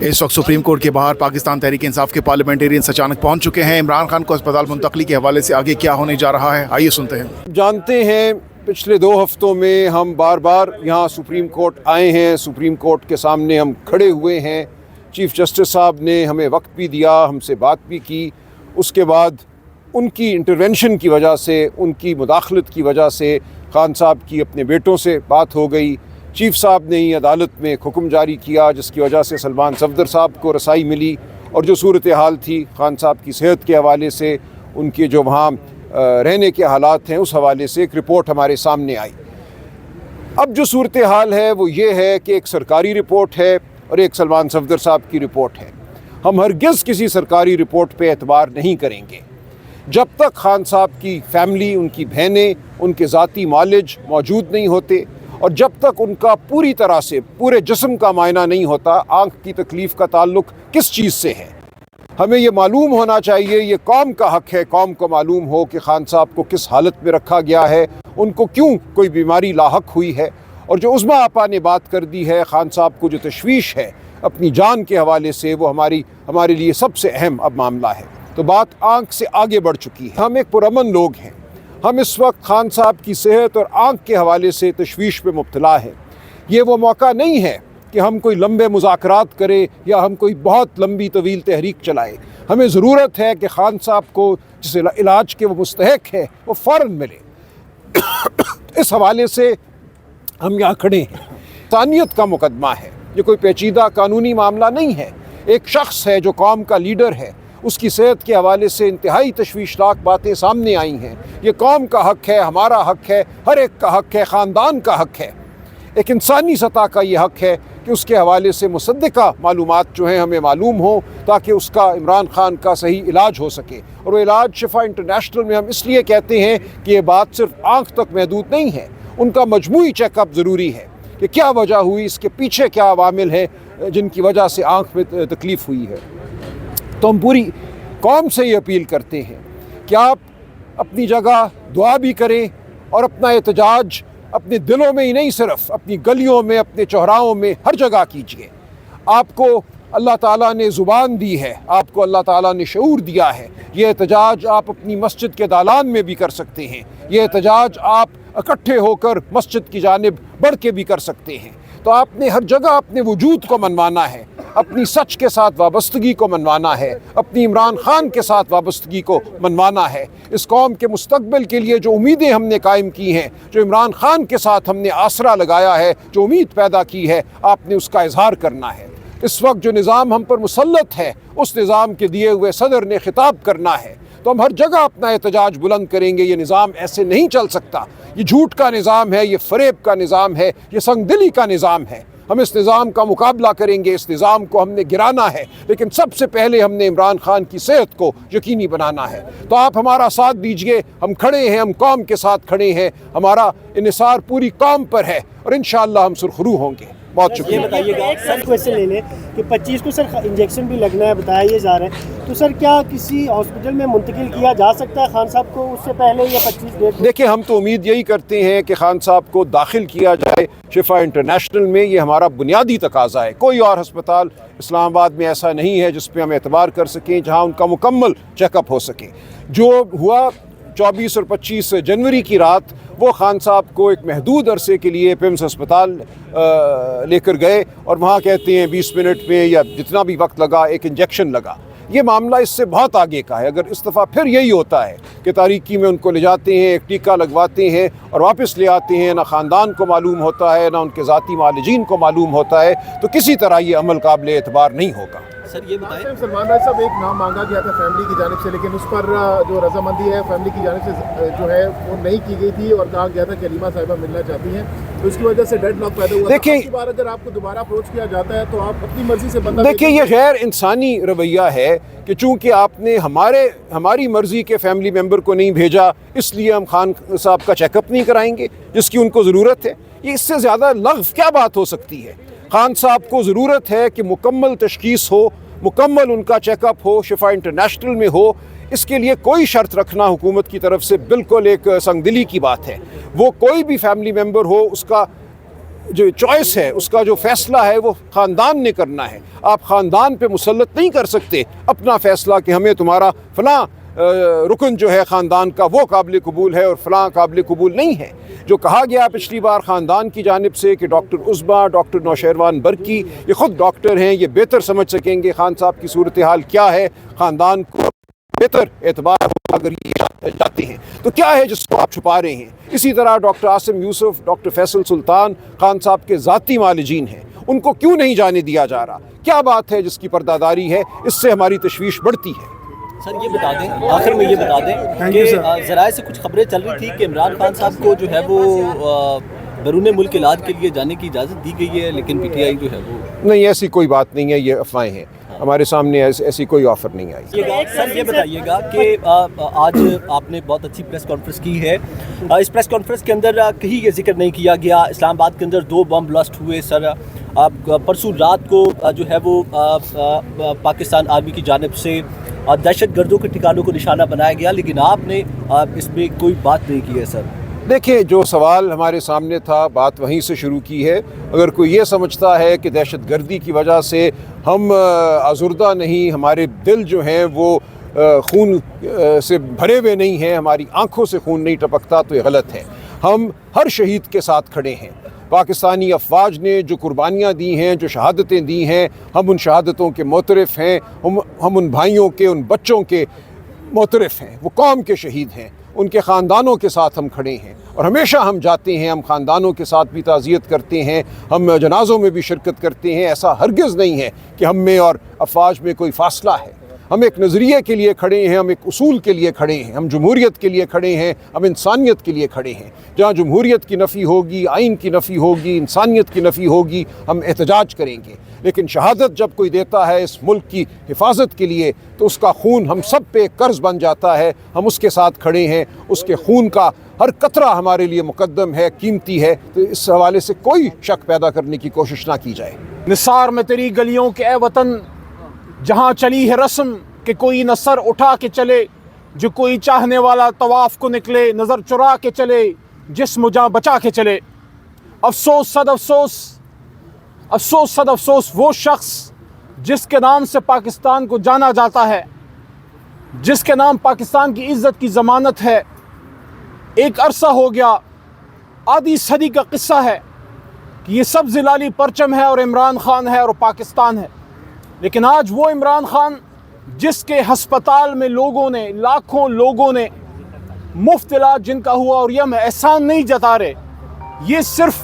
اس وقت supreme court کے باہر پاکستان تحریک انصاف کے پارلیمنٹیرینز اچانک پہنچ چکے ہیں۔ عمران خان کو اسپتال منتقلی کے حوالے سے آگے کیا ہونے جا رہا ہے، آئیے سنتے ہیں۔ جانتے ہیں پچھلے 2 ہفتوں میں ہم بار بار یہاں سپریم کورٹ آئے ہیں، سپریم کورٹ کے سامنے ہم کھڑے ہوئے ہیں۔ چیف جسٹس صاحب نے ہمیں وقت بھی دیا، ہم سے بات بھی کی۔ اس کے بعد ان کی انٹرونشن کی وجہ سے، ان کی مداخلت کی وجہ سے خان صاحب کی اپنے بیٹوں سے بات ہو گئی۔ چیف صاحب نے ہی عدالت میں ایک حکم جاری کیا جس کی وجہ سے سلمان صفدر صاحب کو رسائی ملی، اور جو صورتحال تھی خان صاحب کی صحت کے حوالے سے، ان کے جو وہاں رہنے کے حالات ہیں اس حوالے سے ایک رپورٹ ہمارے سامنے آئی۔ اب جو صورتحال ہے وہ یہ ہے کہ ایک سرکاری رپورٹ ہے اور ایک سلمان صفدر صاحب کی رپورٹ ہے۔ ہم ہرگز کسی سرکاری رپورٹ پہ اعتبار نہیں کریں گے جب تک خان صاحب کی فیملی، ان کی بہنیں، ان کے ذاتی معالج موجود نہیں ہوتے، اور جب تک ان کا پوری طرح سے پورے جسم کا معائنہ نہیں ہوتا آنکھ کی تکلیف کا تعلق کس چیز سے ہے۔ ہمیں یہ معلوم ہونا چاہیے، یہ قوم کا حق ہے، قوم کو معلوم ہو کہ خان صاحب کو کس حالت میں رکھا گیا ہے، ان کو کیوں کوئی بیماری لاحق ہوئی ہے۔ اور جو عظمیٰ آپا نے بات کر دی ہے، خان صاحب کو جو تشویش ہے اپنی جان کے حوالے سے، وہ ہمارے لیے سب سے اہم اب معاملہ ہے۔ تو بات آنکھ سے آگے بڑھ چکی ہے۔ ہم ایک پرامن لوگ ہیں، ہم اس وقت خان صاحب کی صحت اور آنکھ کے حوالے سے تشویش میں مبتلا ہیں۔ یہ وہ موقع نہیں ہے کہ ہم کوئی لمبے مذاکرات کریں یا ہم کوئی بہت لمبی طویل تحریک چلائیں۔ ہمیں ضرورت ہے کہ خان صاحب کو جس علاج کے وہ مستحق ہے وہ فوراً ملے۔ اس حوالے سے ہم یہاں کھڑے ہیں۔ انسانیت کا مقدمہ ہے، یہ کوئی پیچیدہ قانونی معاملہ نہیں ہے۔ ایک شخص ہے جو قوم کا لیڈر ہے، اس کی صحت کے حوالے سے انتہائی تشویشناک باتیں سامنے آئی ہیں۔ یہ قوم کا حق ہے، ہمارا حق ہے، ہر ایک کا حق ہے، خاندان کا حق ہے، ایک انسانی سطح کا یہ حق ہے کہ اس کے حوالے سے مصدقہ معلومات جو ہیں ہمیں معلوم ہوں، تاکہ اس کا، عمران خان کا صحیح علاج ہو سکے۔ اور وہ علاج شفا انٹرنیشنل میں ہم اس لیے کہتے ہیں کہ یہ بات صرف آنکھ تک محدود نہیں ہے، ان کا مجموعی چیک اپ ضروری ہے کہ کیا وجہ ہوئی، اس کے پیچھے کیا عوامل ہیں جن کی وجہ سے آنکھ میں تکلیف ہوئی ہے۔ تو ہم پوری قوم سے یہ اپیل کرتے ہیں کہ آپ اپنی جگہ دعا بھی کریں اور اپنا احتجاج اپنے دلوں میں ہی نہیں، صرف اپنی گلیوں میں، اپنے چوراہوں میں، ہر جگہ کیجیے۔ آپ کو اللہ تعالیٰ نے زبان دی ہے، آپ کو اللہ تعالیٰ نے شعور دیا ہے۔ یہ احتجاج آپ اپنی مسجد کے دالان میں بھی کر سکتے ہیں، یہ احتجاج آپ اکٹھے ہو کر مسجد کی جانب بڑھ کے بھی کر سکتے ہیں۔ تو آپ نے ہر جگہ اپنے وجود کو منوانا ہے، اپنی سچ کے ساتھ وابستگی کو منوانا ہے، اپنی عمران خان کے ساتھ وابستگی کو منوانا ہے۔ اس قوم کے مستقبل کے لیے جو امیدیں ہم نے قائم کی ہیں، جو عمران خان کے ساتھ ہم نے آسرا لگایا ہے، جو امید پیدا کی ہے، آپ نے اس کا اظہار کرنا ہے۔ اس وقت جو نظام ہم پر مسلط ہے، اس نظام کے دیے ہوئے صدر نے خطاب کرنا ہے۔ تو ہم ہر جگہ اپنا احتجاج بلند کریں گے۔ یہ نظام ایسے نہیں چل سکتا، یہ جھوٹ کا نظام ہے، یہ فریب کا نظام ہے، یہ سنگ دلی کا نظام ہے۔ ہم اس نظام کا مقابلہ کریں گے، اس نظام کو ہم نے گرانا ہے، لیکن سب سے پہلے ہم نے عمران خان کی صحت کو یقینی بنانا ہے۔ تو آپ ہمارا ساتھ دیجئے، ہم کھڑے ہیں، ہم قوم کے ساتھ کھڑے ہیں، ہمارا انحصار پوری قوم پر ہے، اور انشاءاللہ ہم سرخرو ہوں گے۔ بہت شکریہ۔ یہ بتائیے گا سر، کوشچن لے لیں کہ 25 کو سر انجیکشن بھی لگنا ہے، بتایا یہ جا رہا ہے، تو سر کیا کسی ہاسپٹل میں منتقل کیا جا سکتا ہے خان صاحب کو اس سے پہلے، یا 25 ڈیٹ؟ دیکھیں، ہم تو امید یہی کرتے ہیں کہ خان صاحب کو داخل کیا جائے شفا انٹرنیشنل میں، یہ ہمارا بنیادی تقاضا ہے۔ کوئی اور ہسپتال اسلام آباد میں ایسا نہیں ہے جس پہ ہم اعتبار کر سکیں، جہاں ان کا مکمل چیک اپ ہو سکے۔ جو ہوا 24 اور 25 جنوری کی رات، وہ خان صاحب کو ایک محدود عرصے کے لیے پیمز ہسپتال لے کر گئے، اور وہاں کہتے ہیں 20 منٹ میں یا جتنا بھی وقت لگا ایک انجیکشن لگا۔ یہ معاملہ اس سے بہت آگے کا ہے۔ اگر اس دفعہ پھر یہی ہوتا ہے کہ تاریکی میں ان کو لے جاتے ہیں، ایک ٹیکہ لگواتے ہیں اور واپس لے آتے ہیں، نہ خاندان کو معلوم ہوتا ہے، نہ ان کے ذاتی معالجین کو معلوم ہوتا ہے، تو کسی طرح یہ عمل قابل اعتبار نہیں ہوگا۔ سر یہ بتائیں، سلمان بھائی صاحب، ایک نام مانگا گیا تھا فیملی کی جانب سے، لیکن اس پر جو رضامندی ہے فیملی کی جانب سے جو ہے وہ نہیں کی گئی تھی، اور کہا گیا تھا کہ علیمہ صاحبہ ملنا چاہتی ہیں، تو اس کی وجہ سے ڈیڈ لاک پیدا ہوا۔ دیکھیں، اس بار اگر آپ کو دوبارہ اپروچ کیا جاتا ہے تو آپ اپنی مرضی سے بندہ، دیکھیں یہ غیر انسانی رویہ ہے کہ چونکہ آپ نے ہماری مرضی کے فیملی ممبر کو نہیں بھیجا، اس لیے ہم خان صاحب کا چیک اپ نہیں کرائیں گے جس کی ان کو ضرورت ہے۔ یہ اس سے زیادہ لغو کیا بات ہو سکتی ہے؟ خان صاحب کو ضرورت ہے کہ مکمل تشخیص ہو، مکمل ان کا چیک اپ ہو، شفا انٹرنیشنل میں ہو۔ اس کے لیے کوئی شرط رکھنا حکومت کی طرف سے بالکل ایک سنگ دلی کی بات ہے۔ وہ کوئی بھی فیملی ممبر ہو، اس کا جو چوائس ہے، اس کا جو فیصلہ ہے وہ خاندان نے کرنا ہے. آپ خاندان پہ مسلط نہیں کر سکتے اپنا فیصلہ کہ ہمیں تمہارا فلاں رکن جو ہے خاندان کا وہ قابل قبول ہے اور فلاں قابل قبول نہیں ہے. جو کہا گیا پچھلی بار خاندان کی جانب سے کہ ڈاکٹر عظمیٰ، ڈاکٹر نوشیروان برقی، یہ خود ڈاکٹر ہیں، یہ بہتر سمجھ سکیں گے خان صاحب کی صورتحال کیا ہے، خاندان کو بہتر اعتبار اگر یہ جاتے ہیں تو کیا ہے جس کو آپ چھپا رہے ہیں. اسی طرح ڈاکٹر عاصم یوسف، ڈاکٹر فیصل سلطان خان صاحب کے ذاتی معالجین ہیں، ان کو کیوں نہیں جانے دیا جا رہا؟ کیا بات ہے جس کی پردہ داری ہے؟ اس سے ہماری تشویش بڑھتی ہے. سر یہ بتا دیں، آخر میں یہ بتا دیں کہ ذرائع سے کچھ خبریں چل رہی تھی کہ عمران خان صاحب کو جو ہے وہ بیرون ملک علاج کے لیے جانے کی اجازت دی گئی ہے، لیکن پی ٹی آئی جو ہے وہ نہیں، ایسی کوئی بات نہیں ہے، یہ افواہیں ہیں. ہمارے سامنے ایسی کوئی آفر نہیں آئی. سر یہ بتائیے گا کہ آج آپ نے بہت اچھی پریس کانفرنس کی ہے. اس پریس کانفرنس کے اندر کہیں یہ ذکر نہیں کیا گیا اسلام آباد کے اندر 2 بم بلاسٹ ہوئے. سر پرسوں رات کو جو ہے وہ پاکستان آرمی کی جانب سے دہشت گردوں کے ٹھکانوں کو نشانہ بنایا گیا، لیکن آپ نے اس میں کوئی بات نہیں کی ہے. سر دیکھیں، جو سوال ہمارے سامنے تھا بات وہیں سے شروع کی ہے. اگر کوئی یہ سمجھتا ہے کہ دہشت گردی کی وجہ سے ہم آزردہ نہیں، ہمارے دل جو ہیں وہ خون سے بھرے ہوئے نہیں ہیں، ہماری آنکھوں سے خون نہیں ٹپکتا، تو یہ غلط ہے. ہم ہر شہید کے ساتھ کھڑے ہیں. پاکستانی افواج نے جو قربانیاں دی ہیں، جو شہادتیں دی ہیں، ہم ان شہادتوں کے معترف ہیں. ہم ان بھائیوں کے، ان بچوں کے معترف ہیں. وہ قوم کے شہید ہیں، ان کے خاندانوں کے ساتھ ہم کھڑے ہیں اور ہمیشہ ہم جاتے ہیں. ہم خاندانوں کے ساتھ بھی تعزیت کرتے ہیں، ہم جنازوں میں بھی شرکت کرتے ہیں. ایسا ہرگز نہیں ہے کہ ہم میں اور افواج میں کوئی فاصلہ ہے. ہم ایک نظریے کے لیے کھڑے ہیں، ہم ایک اصول کے لیے کھڑے ہیں، ہم جمہوریت کے لیے کھڑے ہیں، ہم انسانیت کے لیے کھڑے ہیں. جہاں جمہوریت کی نفی ہوگی، آئین کی نفی ہوگی، انسانیت کی نفی ہوگی، ہم احتجاج کریں گے. لیکن شہادت جب کوئی دیتا ہے اس ملک کی حفاظت کے لیے تو اس کا خون ہم سب پہ قرض بن جاتا ہے. ہم اس کے ساتھ کھڑے ہیں، اس کے خون کا ہر قطرہ ہمارے لیے مقدم ہے، قیمتی ہے. تو اس حوالے سے کوئی شک پیدا کرنے کی کوشش نہ کی جائے. نثار میں تیری گلیوں کے اے وطن، جہاں چلی ہے رسم کہ کوئی نہ سر اٹھا کے چلے، جو کوئی چاہنے والا طواف کو نکلے، نظر چرا کے چلے، جسم جاں بچا کے چلے. افسوس صد افسوس، افسوس صد افسوس وہ شخص جس کے نام سے پاکستان کو جانا جاتا ہے، جس کے نام پاکستان کی عزت کی ضمانت ہے. ایک عرصہ ہو گیا، آدھی صدی کا قصہ ہے کہ یہ سبز لالی پرچم ہے اور عمران خان ہے اور پاکستان ہے. لیکن آج وہ عمران خان جس کے ہسپتال میں لوگوں نے، لاکھوں لوگوں نے مفت علاج جن کا ہوا، اور یہ ہم احسان نہیں جتا رہے، یہ صرف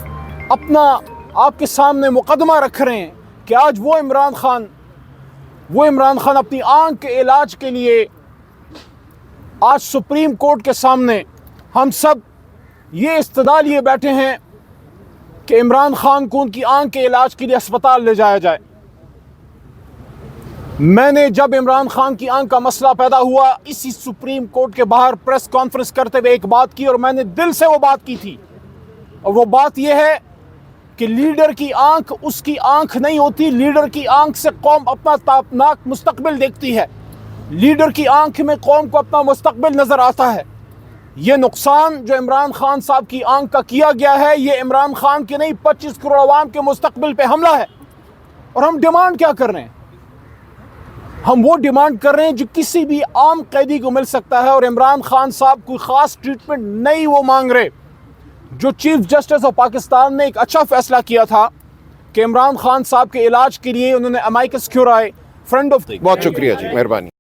اپنا آپ کے سامنے مقدمہ رکھ رہے ہیں کہ آج وہ عمران خان اپنی آنکھ کے علاج کے لیے آج سپریم کورٹ کے سامنے ہم سب یہ استدعا لیے بیٹھے ہیں کہ عمران خان کو ان کی آنکھ کے علاج کے لیے اسپتال لے جایا جائے. میں نے جب عمران خان کی آنکھ کا مسئلہ پیدا ہوا اسی سپریم کورٹ کے باہر پریس کانفرنس کرتے ہوئے ایک بات کی، اور میں نے دل سے وہ بات کی تھی، اور وہ بات یہ ہے کہ لیڈر کی آنکھ اس کی آنکھ نہیں ہوتی. لیڈر کی آنکھ سے قوم اپنا تابناک مستقبل دیکھتی ہے. لیڈر کی آنکھ میں قوم کو اپنا مستقبل نظر آتا ہے. یہ نقصان جو عمران خان صاحب کی آنکھ کا کیا گیا ہے، یہ عمران خان کے نہیں 25 کروڑ عوام کے مستقبل پہ حملہ ہے. اور ہم ڈیمانڈ کیا کر رہے ہیں؟ ہم وہ ڈیمانڈ کر رہے ہیں جو کسی بھی عام قیدی کو مل سکتا ہے. اور عمران خان صاحب کوئی خاص ٹریٹمنٹ نہیں وہ مانگ رہے. جو چیف جسٹس آف پاکستان نے ایک اچھا فیصلہ کیا تھا کہ عمران خان صاحب کے علاج کے لیے انہوں نے امائکس کیورائے فرنڈ آف بہت شکریہ جی، مہربانی.